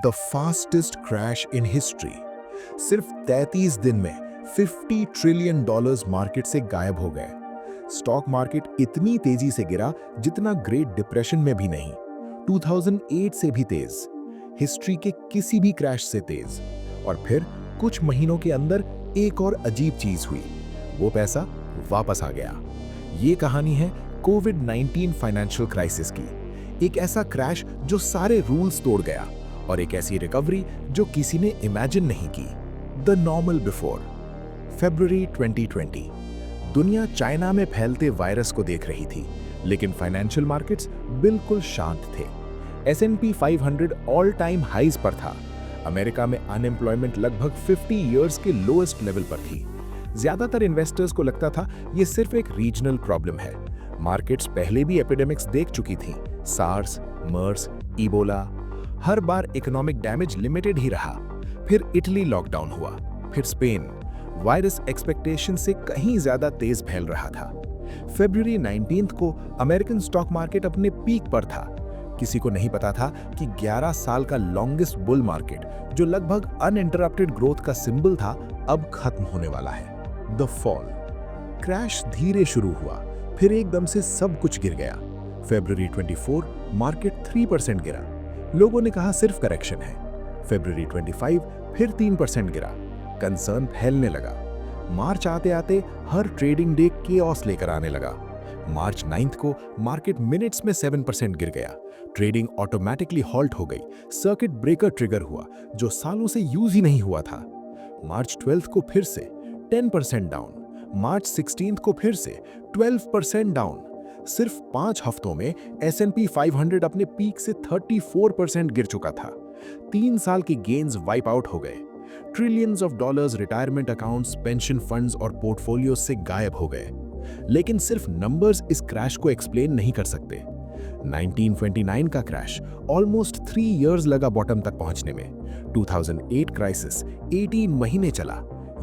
The fastest crash in history. सिर्फ 33 दिन में 50 ट्रिलियन डॉलर्स मार्केट से गायब हो गए। स्टॉक मार्केट इतनी तेजी से गिरा जितना ग्रेट डिप्रेशन में भी नहीं, 2008 से भी तेज, हिस्ट्री के किसी भी क्रैश से तेज। और फिर कुछ महीनों के अंदर एक और अजीब चीज हुई, वो पैसा वापस आ गया। ये कहानी है कोविड-19 फाइनेंशियल क्राइसिस की, एक ऐसा क्रैश जो सारे रूल्स तोड़ गया और एक ऐसी रिकवरी जो किसी ने इमेजिन नहीं की। The normal before. फरवरी 2020। दुनिया चाइना में फैलते वायरस को देख रही थी, लेकिन फाइनेंशियल मार्केट्स बिल्कुल शांत थे। S&P 500 ऑल टाइम हाईज पर था। अमेरिका में अनएम्प्लॉयमेंट लगभग 50 इयर्स के लोएस्ट लेवल पर थी। ज्यादातर इन्वेस्टर्स को लगता था ये सिर्फ एक रीजनल प्रॉब्लम है। मार्केट्स पहले भी एपिडेमिक्स देख चुकी थी, सार्स, मर्स, इबोला। हर बार इकोनॉमिक डैमेज लिमिटेड ही रहा। फिर इटली लॉकडाउन हुआ, फिर स्पेन। वायरस एक्सपेक्टेशन से कहीं ज्यादा तेज फैल रहा था। फरवरी 19 को अमेरिकन स्टॉक मार्केट अपने पीक पर था। किसी को नहीं पता था कि 11 साल का लॉन्गेस्ट बुल मार्केट, जो लगभग अनइंटरप्टेड ग्रोथ का सिंबल था, अब खत्म होने वाला है। The fall. क्रैश धीरे शुरू हुआ, फिर एकदम से सब कुछ गिर गया। फरवरी 24 मार्केट 3% गिरा। लोगों ने कहा सिर्फ करेक्शन है। फरवरी 25 फिर 3% गिरा। कंसर्न फैलने लगा। मार्च आते आते हर ट्रेडिंग डे केओस लेकर आने लगा। मार्च 9 को मार्केट मिनट्स में 7% गिर गया। ट्रेडिंग ऑटोमेटिकली हॉल्ट हो गई। सर्किट ब्रेकर ट्रिगर हुआ, जो सालों से यूज ही नहीं हुआ था। मार्च 12 को फिर से 10% डाउन। मार्च 16 को फिर से 12% डाउन। सिर्फ 5 हफ्तों में S&P 500 अपने पीक से 34% गिर चुका था। 3 साल के गेन्स वाइप आउट हो गए। Trillions of dollars retirement accounts, pension funds और पोर्टफोलियो से गायब हो गए। लेकिन सिर्फ नंबर्स इस क्रैश को एक्सप्लेन नहीं कर सकते। 1929 का क्रैश ऑलमोस्ट 3 इयर्स लगा बॉटम तक पहुंचने में। 2008 क्राइसिस 18 महीने चला।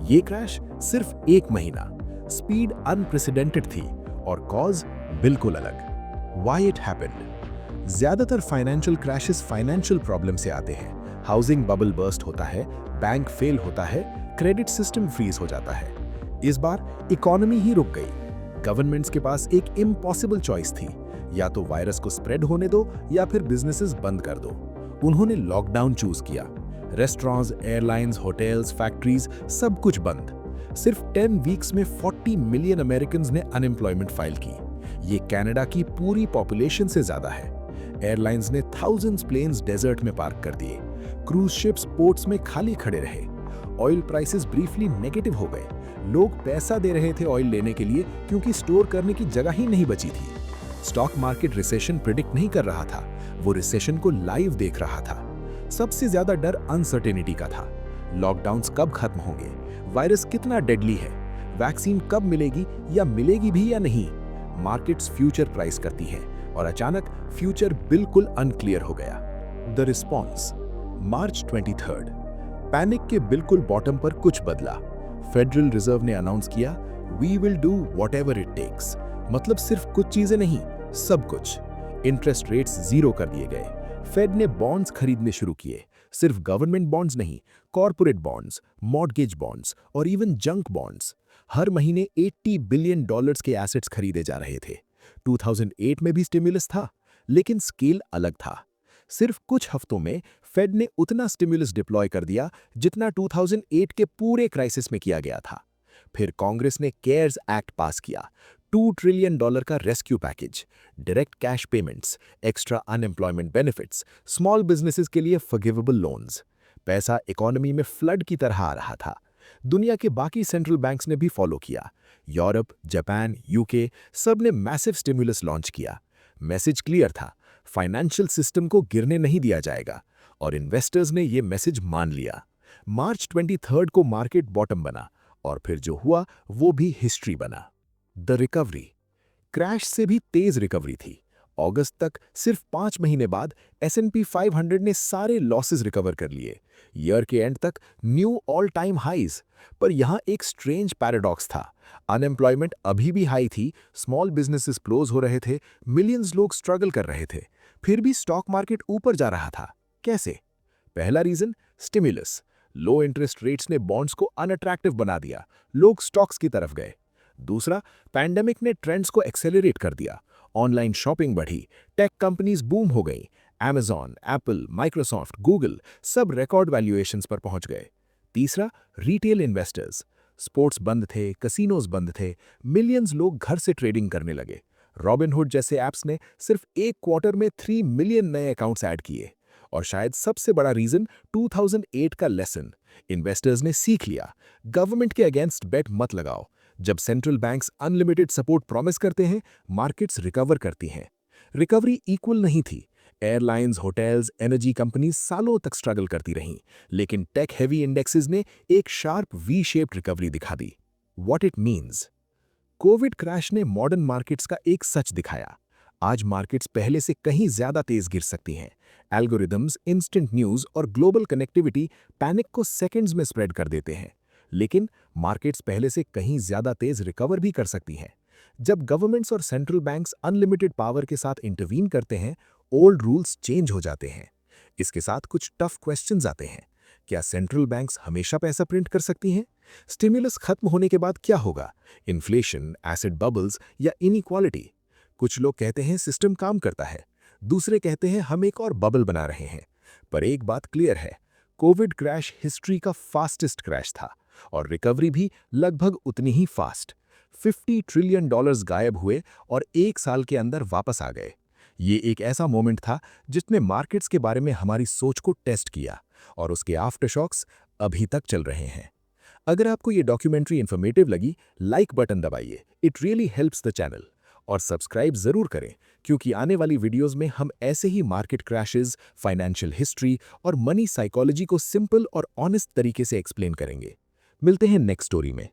ये क्रैश सिर्फ 1 महीना। स्पीड अनप्रेसिडेंटेड थी और कॉज बिल्कुल अलग। Why it happened. ज्यादातर फाइनेंशियल क्रैशेस फाइनेंशियल प्रॉब्लम से आते हैं। हाउसिंग बबल बर्स्ट होता है, बैंक फेल होता है, क्रेडिट सिस्टम फ्रीज हो जाता है। इस बार इकोनॉमी ही रुक गई। गवर्नमेंट्स के पास एक इम्पॉसिबल चॉइस थी, या तो वायरस को स्प्रेड होने दो या फिर बिजनेसेस बंद कर दो। उन्होंने लॉकडाउन चूज किया। रेस्टोरेंट्स, एयरलाइंस, होटल्स, फैक्ट्रीज, सब कुछ बंद। सिर्फ 10 वीक्स में 40 मिलियन अमेरिकन्स ने अनएम्प्लॉयमेंट फाइल की। ये कनाडा की पूरी पॉपुलेशन से ज्यादा है। एयरलाइंस ने थाउजेंड्स प्लेन्स डेजर्ट में पार्क कर दिए। क्रूज शिप्स पोर्ट्स में खाली खड़े रहे। ऑयल प्राइसेस ब्रीफली नेगेटिव हो गए। लोग पैसा दे रहे थे ऑयल लेने के लिए, क्योंकि स्टोर करने की जगह ही नहीं बची थी। स्टॉक मार्केट रिसेशन प्रिडिक्ट नहीं कर रहा था, वो रिसेशन को लाइव देख रहा था। सबसे ज्यादा डर अनसर्टेनिटी का था। लॉकडाउन्स कब खत्म होंगे, वायरस कितना डेडली है, वैक्सीन कब मिलेगी या मिलेगी भी या नहीं। मार्केट्स फ्यूचर प्राइस करती है और अचानक फ्यूचर बिल्कुल अनक्लियर हो गया। The response. मार्च 23। पैनिक के बिल्कुल बॉटम पर कुछ बदला। फेडरल रिजर्व ने अनाउंस किया, we will do whatever it takes. मतलब सिर्फ कुछ चीजें नहीं, सब कुछ। इंटरेस्ट रेट्स 0 कर दिए गए। फेड ने बॉन्ड्स खरीदने शुरू किए। सिर्फ गवर्नमेंट बॉन्ड्स नहीं, कॉर्पोरेट बॉन्ड्स, मॉर्गेज बॉन्ड्स और इवन जंक बॉन्ड्स। हर महीने 80 बिलियन डॉलर्स के एसेट्स खरीदे जा रहे थे। 2008 में भी स्टिमुलस था, लेकिन स्केल अलग था। सिर्फ कुछ हफ्तों में फेड ने उतना स्टिमुलस डिप्लॉय कर दिया जितना 2008 के पूरे क्राइसिस में किया गया था। फिर कांग्रेस ने केयर्स एक्ट पास किया, $2 ट्रिलियन का rescue package, direct cash payments, extra unemployment benefits, small businesses के लिए फॉरगिवेबल लोन्स। पैसा इकोनॉमी में फ्लड की तरह आ रहा था। दुनिया के बाकी सेंट्रल बैंक्स ने भी फॉलो किया। यूरोप, जापान, यूके सब ने मैसिव स्टिमुलस लॉन्च किया। मैसेज क्लियर था, फाइनेंशियल सिस्टम को गिरने नहीं दिया जाएगा, और इन्वेस्टर्स ने ये मैसेज मान लिया। मार्च 23 को मार्केट बॉटम बना, और फिर जो हुआ वो भी हिस्ट्री बना। The recovery. क्रैश से भी तेज रिकवरी थी। अगस्त तक सिर्फ 5 महीने बाद S&P 500 ने सारे लॉसेस रिकवर कर लिए। ईयर के एंड तक न्यू ऑल टाइम हाईज। पर यहाँ एक स्ट्रेंज पैराडॉक्स था। अनएम्प्लॉयमेंट अभी भी हाई थी, स्मॉल बिजनेसेस क्लोज हो रहे थे, मिलियंस लोग स्ट्रगल कर रहे थे, फिर भी स्टॉक मार्केट ऊपर जा रहा था। कैसे? पहला reason stimulus. Low interest rates ने बॉन्ड्स को अनअट्रैक्टिव बना दिया, लोग स्टॉक्स की तरफ गए। दूसरा, पैंडेमिक ने ट्रेंड्स को एक्सेलरेट कर दिया। ऑनलाइन शॉपिंग बढ़ी, टेक कंपनीज बूम हो गई। Amazon, एप्पल, माइक्रोसॉफ्ट, गूगल सब रिकॉर्ड वैल्यूएशंस पर पहुंच गए। तीसरा, रिटेल इन्वेस्टर्स। स्पोर्ट्स बंद थे, कसिनोज बंद थे, मिलियंस लोग घर से ट्रेडिंग करने लगे। रॉबिनहुड जैसे ऐप्स ने सिर्फ एक क्वार्टर में 3 मिलियन नए अकाउंट्स ऐड किए। और शायद सबसे बड़ा रीजन 2008 का लेसन। इन्वेस्टर्स ने सीख लिया, गवर्नमेंट के अगेंस्ट बेट मत लगाओ। जब central banks unlimited support promise करते हैं, मार्केट्स रिकवर करती हैं। रिकवरी इक्वल नहीं थी। एयरलाइंस, होटल्स, एनर्जी कंपनीज सालों तक स्ट्रगल करती रहीं, लेकिन टेक हेवी इंडेक्सेस ने एक शार्प वी शेप्ड रिकवरी दिखा दी। What it means? COVID crash ने मॉडर्न मार्केट्स का एक सच दिखाया। आज मार्केट्स पहले से कहीं ज्यादा तेज गिर सकती हैं। एल्गोरिदम्स, इंस्टेंट न्यूज और ग्लोबल कनेक्टिविटी पैनिक को सेकंड्स में स्प्रेड कर देते हैं। लेकिन मार्केट्स पहले से कहीं ज्यादा तेज रिकवर भी कर सकती हैं। जब गवर्नमेंट्स और सेंट्रल बैंक्स अनलिमिटेड पावर के साथ इंटरवीन करते हैं, ओल्ड रूल्स चेंज हो जाते हैं। इसके साथ कुछ टफ क्वेश्चंस आते हैं। क्या सेंट्रल बैंक्स हमेशा पैसा प्रिंट कर सकती हैं? स्टिमुलस खत्म होने के बाद क्या होगा? इन्फ्लेशन, एसिड बबल्स या इनइक्वालिटी? कुछ लोग कहते हैं सिस्टम काम करता है, दूसरे कहते हैं हम एक और बबल बना रहे हैं। पर एक बात क्लियर है, कोविड क्रैश हिस्ट्री का फास्टेस्ट क्रैश था और रिकवरी भी लगभग उतनी ही फास्ट। $50 ट्रिलियन गायब हुए और एक साल के अंदर वापस आ गए। ये एक ऐसा मोमेंट था जिसने मार्केट्स के बारे में हमारी सोच को टेस्ट किया और उसके आफ्टरशॉक्स अभी तक चल रहे हैं। अगर आपको ये डॉक्यूमेंट्री इन्फॉर्मेटिव लगी, लाइक बटन दबाइए, it really helps the channel. और सब्सक्राइब जरूर करें, क्योंकि आने वाली वीडियोस में हम ऐसे ही मार्केट क्रैशेस, फाइनेंशियल हिस्ट्री और मनी साइकोलॉजी को सिंपल और ऑनेस्ट तरीके से एक्सप्लेन करेंगे। मिलते हैं नेक्स्ट स्टोरी में।